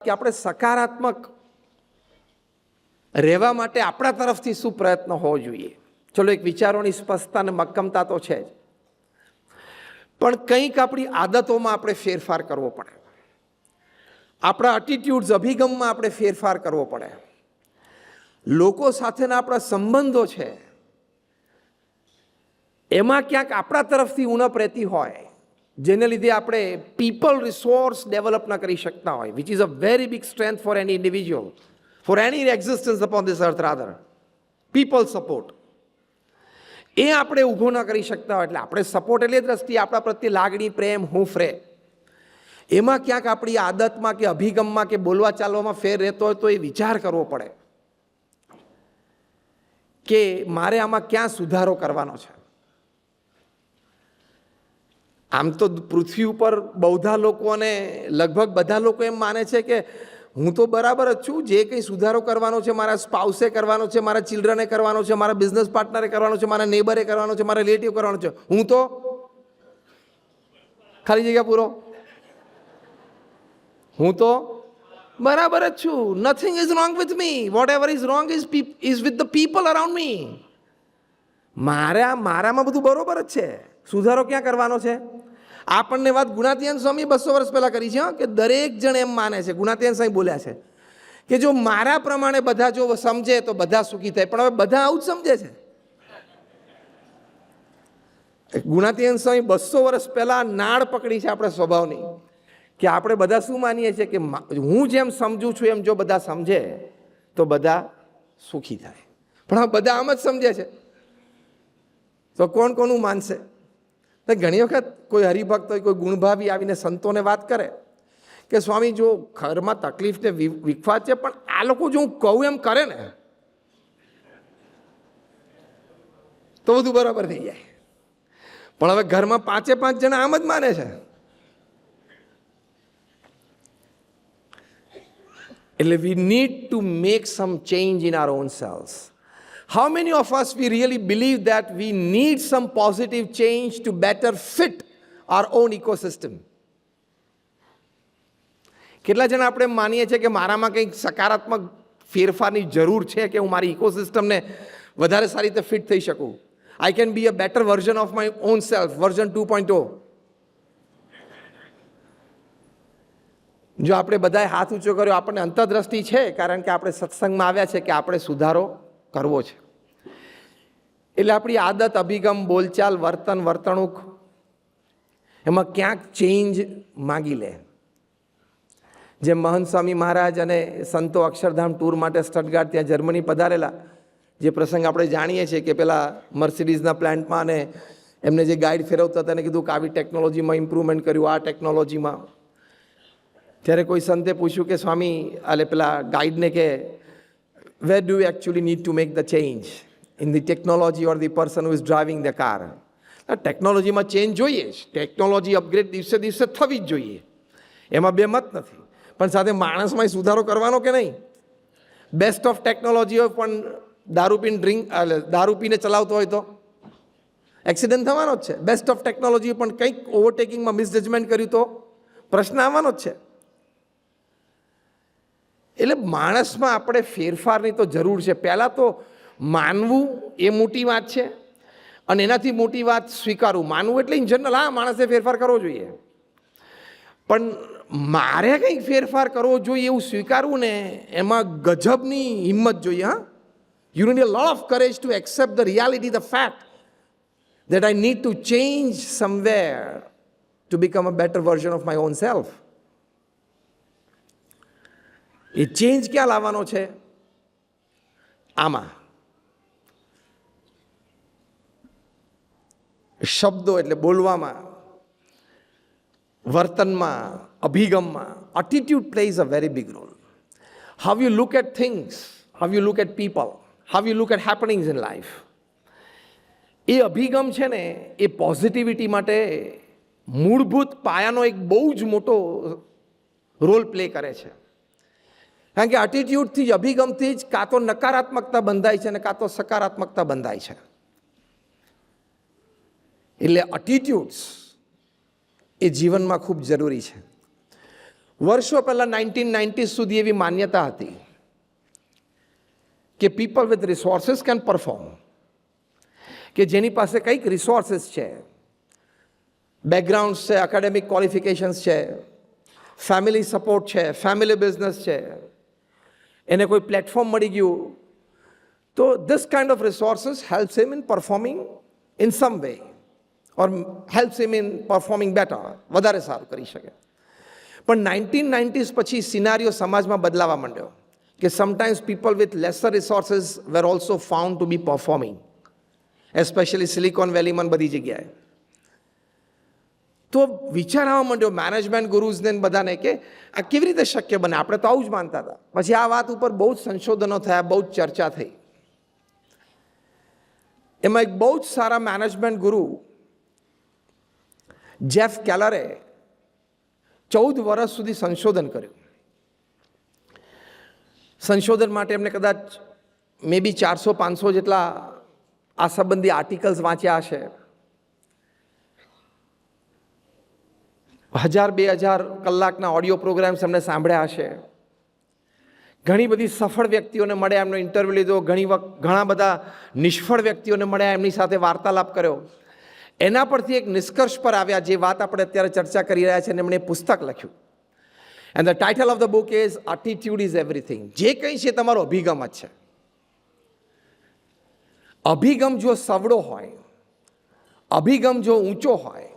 કે આપણે સકારાત્મક રહેવા માટે આપણા તરફથી શું પ્રયત્ન હોવો જોઈએ. ચલો, એક વિચારોની સ્પષ્ટતા અને મક્કમતા તો છે જ, પણ કંઈક આપણી આદતોમાં આપણે ફેરફાર કરવો પડે, આપણા એટીટ્યુડ્સ અભિગમમાં આપણે ફેરફાર કરવો પડે. લોકો સાથેના આપણા સંબંધો છે એમાં ક્યાંક આપણા તરફથી ઉણપ રહેતી હોય, જેને લીધે આપણે પીપલ રિસોર્સ ડેવલપ ન કરી શકતા હોય, which is a very big strength for any individual, for any existence upon this earth rather, people support. એ આપણે ઊભો ન કરી શકતા હોય, એટલે આપણે સપોર્ટ એટલે દ્રષ્ટિએ આપણા પ્રત્યે લાગણી, પ્રેમ, હૂંફ રહે, એમાં ક્યાંક આપણી આદતમાં કે અભિગમમાં કે બોલવા ચાલવામાં ફેર રહેતો હોય તો એ વિચાર કરવો પડે કે મારે આમાં ક્યાં સુધારો કરવાનો છે. આમ તો પૃથ્વી ઉપર બહુધા લોકો અને લગભગ બધા લોકો એમ માને છે કે હું તો બરાબર જ છું, જે કંઈ સુધારો કરવાનો છે મારા સ્પાઉસે કરવાનો છે, મારા ચિલ્ડ્રને કરવાનો છે, મારા બિઝનેસ પાર્ટનરે કરવાનો છે, મારા નેબરે કરવાનો છે, મારા રિલેટિવ કરવાનો છે, હું તો ખાલી જગ્યા પૂરો, હું તો બરાબર જ છું. Nothing is wrong with me, whatever is wrong is with the people around me. મારામાં બધું બરોબર જ છે, સુધારો ક્યાં કરવાનો છે? આપણને વાત ગુણાતીયન સ્વામી 200 વર્ષ પહેલાં કરી છે કે દરેક જણ એમ માને છે, ગુણાતીયન સ્વામી બોલ્યા છે કે જો મારા પ્રમાણે બધા જો સમજે તો બધા સુખી થાય, પણ હવે બધા આવું જ સમજે છે. ગુણાતીયન સ્વામી 200 વર્ષ પહેલાં નાળ પકડી છે આપણે સ્વભાવની, કે આપણે બધા શું માનીએ છીએ કે હું જેમ સમજું છું એમ જો બધા સમજે તો બધા સુખી થાય, પણ હવે બધા આમ જ સમજે છે તો કોણ કોનું માનશે? ઘણી વખત કોઈ હરિભક્ત હોય, કોઈ ગુણભાવી આવીને સંતોને વાત કરે કે સ્વામી જો ઘરમાં તકલીફ ને વિખવાદ છે, પણ આ લોકો જો હું કહું એમ કરે ને તો બધું બરાબર થઈ જાય. પણ હવે ઘરમાં 5 જણા આમ જ માને છે, એટલે we need to make some change in our own selves. How many of us we really believe that we need some positive change to better fit our own ecosystem? કેટલા જણા આપણે માનીએ છીએ કે મારામાં કંઈક સકારાત્મક ફેરફારની જરૂર છે કે હું મારી ઇકોસિસ્ટમને વધારે સારી રીતે ફિટ થઈ શકું. I can be a better version of my own self, version 2.0. જો આપણે બધાએ હાથ ઊંચો કર્યો, આપણને અંતરદ્રષ્ટિ છે કારણ કે આપણે સત્સંગમાં આવ્યા છે કે આપણે સુધારો કરવો છે. એટલે આપણી આદત, અભિગમ, બોલચાલ, વર્તન, વર્તણૂક એમાં ક્યાંક ચેન્જ માગી લે. જેમ મહંત સ્વામી મહારાજ અને સંતો અક્ષરધામ ટૂર માટે સ્ટટગાર્ટ ત્યાં જર્મની પધારેલા, જે પ્રસંગ આપણે જાણીએ છીએ કે પેલા મર્સિડીઝના પ્લાન્ટમાં અને એમને જે ગાઈડ ફેરવતા હતા એને કીધું કે આવી ટેકનોલોજીમાં ઇમ્પ્રુવમેન્ટ કર્યું, આ ટેકનોલોજીમાં. ત્યારે કોઈ સંતે પૂછ્યું કે સ્વામી એટલે પેલા ગાઈડને કે where do we actually need to make the change, in the technology or the person who is driving the car? ટેકનોલોજીમાં ચેન્જ જોઈએ જ, ટેકનોલોજી અપગ્રેડ દિવસે દિવસે થવી જ જોઈએ, એમાં બે મત નથી, પણ સાથે માણસમાં સુધારો કરવાનો કે નહીં? બેસ્ટ ઓફ ટેકનોલોજી હોય પણ દારૂ પીને ચલાવતો હોય તો એક્સિડન્ટ થવાનો જ છે. બેસ્ટ ઓફ ટેકનોલોજી પણ કંઈક ઓવરટેકિંગમાં મિસજજમેન્ટ કર્યું તો પ્રશ્ન આવવાનો જ છે. એટલે માણસમાં આપણે ફેરફારની તો જરૂર છે. પહેલાં તો માનવું એ મોટી વાત છે, અને એનાથી મોટી વાત સ્વીકારવું. માનવું એટલે ઇન જનરલ હા માણસે ફેરફાર કરવો જોઈએ, પણ મારે કંઈક ફેરફાર કરવો જોઈએ એવું સ્વીકારવું ને એમાં ગજબની હિંમત જોઈએ. હા, you need a lot of courage two accept the reality, the fact that I need to change somewhere to become a better version of my own self. એ ચેન્જ ક્યાં લાવવાનો છે? આમાં શબ્દો એટલે બોલવામાં, વર્તનમાં, અભિગમમાં. Attitude plays a very big role. How you look at things, how you look at people, how you look at happenings in life. એ અભિગમ છે ને એ પોઝિટિવિટી માટે મૂળભૂત પાયાનો એક બહુ જ મોટો રોલ પ્લે કરે છે. કારણ કે એટીટ્યૂડથી જ, અભિગમથી જ કાં તો નકારાત્મકતા બંધાય છે અને કાં તો સકારાત્મકતા બંધાય છે. એટલે એટીટ્યૂડ્સ એ જીવનમાં ખૂબ જરૂરી છે. વર્ષો પહેલાં 1990s સુધી એવી માન્યતા હતી કે people with resources can perform, કે જેની પાસે કંઈક રિસોર્સિસ છે, બેકગ્રાઉન્ડ છે, એકેડેમિક ક્વોલિફિકેશન્સ છે, ફેમિલી સપોર્ટ છે, ફેમિલી બિઝનેસ છે, એને કોઈ પ્લેટફોર્મ મળી ગયું, તો this kind of resources helps him in performing in some way or helps him in performing better, વધારે સારું કરી શકે. પણ 1990s પછી સિનારીઓ સમાજમાં બદલાવા માંડ્યો કે sometimes people with lesser resources were also found to be performing, especially Silicon વેલીમાં બધી જગ્યાએ. તો વિચાર આવવા માંડ્યો મેનેજમેન્ટ ગુરુઝને બધાને કે આ કેવી રીતે શક્ય બને, આપણે તો આવું જ માનતા હતા. પછી આ વાત ઉપર બહુ જ સંશોધનો થયા, બહુ જ ચર્ચા થઈ. એમાં એક બહુ જ સારા મેનેજમેન્ટ ગુરુ જેફ કેલરે 14 વર્ષ સુધી સંશોધન કર્યું. સંશોધન માટે એમને કદાચ મે બી 400-500 જેટલા આ સંબંધી આર્ટિકલ્સ વાંચ્યા હશે, 1000-2000 કલાકના ઓડિયો પ્રોગ્રામ્સ એમને સાંભળ્યા હશે, ઘણી બધી સફળ વ્યક્તિઓને મળ્યા, એમનો ઇન્ટરવ્યૂ લીધો, ઘણા બધા નિષ્ફળ વ્યક્તિઓને મળ્યા, એમની સાથે વાર્તાલાપ કર્યો. એના પરથી એક નિષ્કર્ષ પર આવ્યા, જે વાત આપણે અત્યારે ચર્ચા કરી રહ્યા છીએ, અને એમણે પુસ્તક લખ્યું. And the title of the book is attitude is everything. જે કંઈ છે તમારો અભિગમ જ છે. અભિગમ જો સવડો હોય, અભિગમ જો ઊંચો હોય,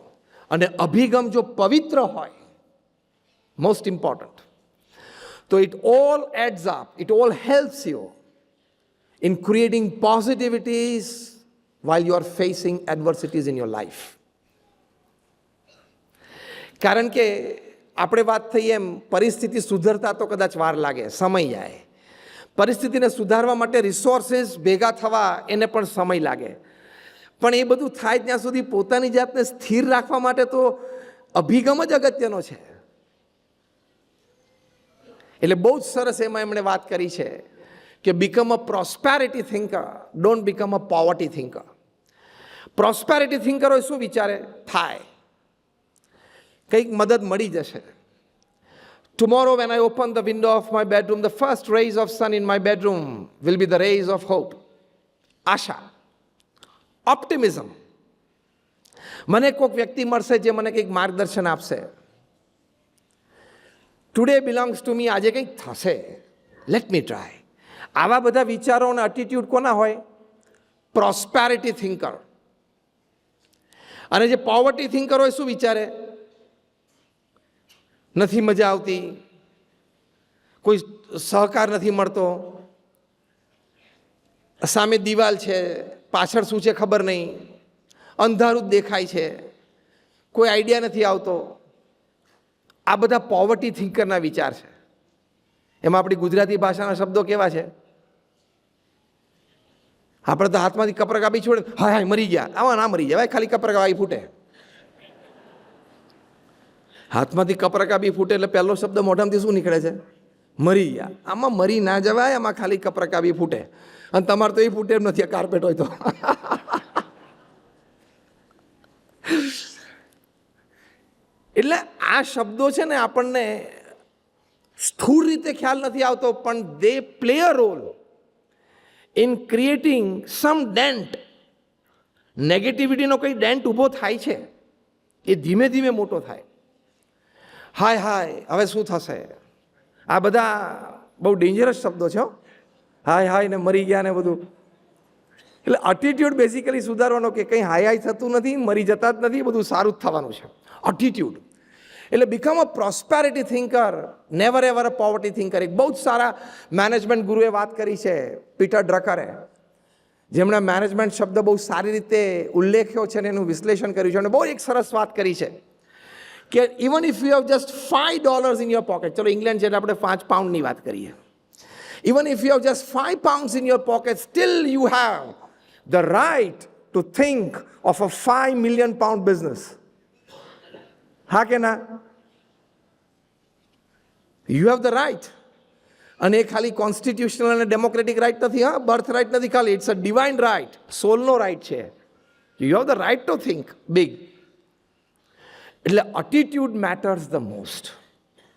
અને અભિગમ જો પવિત્ર હોય, મોસ્ટ ઇમ્પોર્ટન્ટ, તો it all adds up, it all helps you in creating positivities while you are facing adversities in your life. કારણ કે આપણે વાત થઈ એમ પરિસ્થિતિ સુધરતા તો કદાચ વાર લાગે, સમય જાય. પરિસ્થિતિને સુધારવા માટે રિસોર્સિસ ભેગા થવા એને પણ સમય લાગે. પણ એ બધું થાય ત્યાં સુધી પોતાની જાતને સ્થિર રાખવા માટે તો અભિગમ જ અગત્યનો છે. એટલે બહુ જ સરસ એમાં એમણે વાત કરી છે કે become a prosperity thinker, don't become a poverty thinker. Prosperity thinker હોય શું વિચારે, થાય, કંઈક મદદ મળી જશે. Tomorrow when I open the window of my bedroom, the first rays of sun in my bedroom will be the rays of hope. Asha, optimism. મને કોઈક વ્યક્તિ મળશે જે મને કંઈક માર્ગદર્શન આપશે. ટુડે બિલોંગ્સ ટુ મી, આજે કંઈક થશે, લેટ મી ટ્રાય. આવા બધા વિચારો અને એટીટ્યુડ કોના હોય? Prosperity thinker. અને જે પોવર્ટી થિંકર હોય શું વિચારે, નથી મજા આવતી, કોઈ સહકાર નથી મળતો, સામે દિવાલ છે, પાછળ શું છે ખબર નહીં, અંધારું જ દેખાય છે, કોઈ આઈડિયા નથી આવતો. આ બધા પોવર્ટી થિંકરના વિચાર છે. એમાં આપણી ગુજરાતી ભાષાના શબ્દો કેવા છે? આપણે તો હાથમાંથી કપરકાપી છોડે, હાય હાય મરી ગયા, આમાં ના મરી જાય, ખાલી કપરકાપી ફૂટે. હાથમાંથી કપરકાપી ફૂટે એટલે પહેલો શબ્દ મોઢામાંથી શું નીકળે છે? મરી ગયા. આમાં મરી ના જવાય, આમાં ખાલી કપરકાપી ફૂટે. અને તમારે તો એ ફૂટે એમ નથી, કાર્પેટ હોય તો. એટલે આ શબ્દો છે ને આપણને સ્થૂળ રીતે ખ્યાલ નથી આવતો, પણ they play a role in creating some dent. નેગેટિવિટીનો કંઈ ડેન્ટ ઊભો થાય છે, એ ધીમે ધીમે મોટો થાય. હાય હાય હવે શું થશે, આ બધા બહુ ડેન્જરસ શબ્દો છે. હાય હાય ને મરી ગયા ને બધું. એટલે એટીટ્યુડ બેઝિકલી સુધારવાનો કે કંઈ હાય હાય થતું નથી, મરી જતા જ નથી, બધું સારું જ થવાનું છે. એટીટ્યુડ એટલે become a prosperity thinker, never ever a poverty thinker. એક બહુ જ સારા મેનેજમેન્ટ ગુરુએ વાત કરી છે, પીટર ડ્રકરે, જેમણે મેનેજમેન્ટ શબ્દ બહુ સારી રીતે ઉલ્લેખ્યો છે અને એનું વિશ્લેષણ કર્યું છે. અને બહુ એક સરસ વાત કરી છે કે even if you have just $5 in your pocket, ચલો ઇંગ્લેન્ડ છે એટલે આપણે 5 પાઉન્ડની વાત કરીએ. Even if you have just 5 pounds in your pocket, still you have the right to think of a £5 million business. હા કે ના? You have the right. અને એ ખાલી કોન્સ્ટિટ્યુશનલ અને ડેમોક્રેટિક રાઇટ નથી, હા, બર્થ રાઇટ નથી ખાલી, ઇટ્સ અ ડિવાઇન રાઇટ, સોલનો રાઇટ છે. You have the right to think big. એટલે એટીટ્યુડ મેટર્સ ધ મોસ્ટ.